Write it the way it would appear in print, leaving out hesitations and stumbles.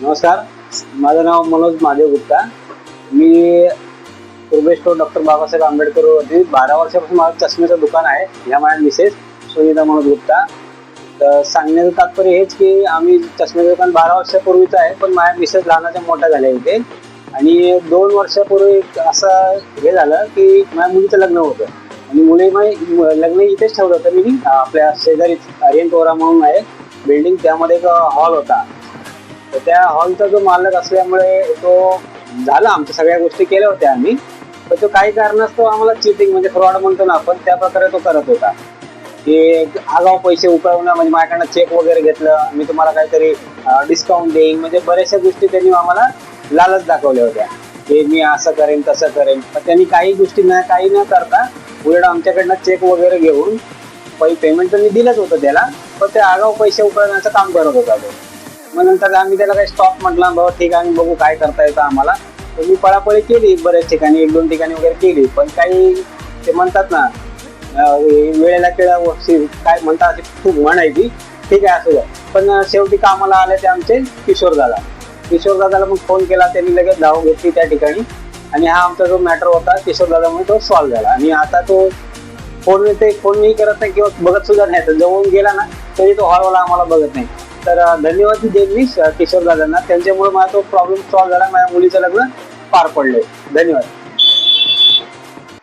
नमस्कार, माझं नाव मनोज महादेव गुप्ता. मी पूर्वे स्टोर डॉक्टर बाबासाहेब आंबेडकर रोडवरती 12 वर्षापासून माझं चष्म्याचं दुकान आहे. ह्या माझ्या मिसेस सुनीता मनोज गुप्ता. तर सांगण्याचं तात्पर्य हेच की आम्ही चष्म्याचं दुकान 12 वर्षापूर्वीचं आहे, पण माझ्या मिसेस लहानाच्या मोठ्या झाल्या इथे. आणि 2 वर्षापूर्वी असं हे झालं की माझ्या मुलीचं लग्न होतं आणि लग्न इथेच ठेवलं होतं मी. आपल्या शेजारीच अरियंटोरा म्हणून आहे बिल्डिंग, त्यामध्ये एक हॉल होता. तर त्या हॉलचा जो मालक असल्यामुळे तो झाला, आमच्या सगळ्या गोष्टी केल्या होत्या आम्ही, पण तो काही कारणास्तव आम्हाला चिटिंग म्हणजे फ्रॉड म्हणतो ना आपण, त्या प्रकारे तो करत होता की आगाऊ पैसे उकळवणं. म्हणजे माझ्याकडनं चेक वगैरे घेतलं, मी तुम्हाला काहीतरी डिस्काउंट देईन, म्हणजे बऱ्याचशा गोष्टी त्यांनी आम्हाला लालच दाखवल्या होत्या की मी असं करेन तसं करेन. पण त्यांनी काही गोष्टी काही न करता उलट आमच्याकडनं चेक वगैरे घेऊन पेमेंट तर मी दिलंच होतं त्याला, पण ते आगाऊ पैसे उकळण्याचं काम करत होता तो. मग नंतर आम्ही त्याला काही स्टॉप म्हटलं, बाबा ठीक आहे बघू काय करता येतं आम्हाला. तर मी पळापळी केली बऱ्याच ठिकाणी, 1-2 ठिकाणी वगैरे केली, पण काही ते म्हणतात ना वेळेला केळा काय म्हणतात अशी खूप म्हणायची. ठीक आहे असं. पण शेवटी कामाला आले ते आमचे किशोर दादाला मग फोन केला, त्यांनी लगेच धाव घेतली त्या ठिकाणी आणि हा आमचा जो मॅटर होता किशोर दादामुळे तो सॉल्व्ह झाला. आणि आता तो फोन नाही करत नाही किंवा बघत सुद्धा नाही. तर जवळून गेला ना तरी तो हॉलवाला आम्हाला बघत नाही. तर धन्यवाद देईन मी किशोर दादांना, त्यांच्यामुळे माझा तो प्रॉब्लेम सॉल्व्ह झाला, माझ्या मुलीचं लग्न पार पडले. धन्यवाद.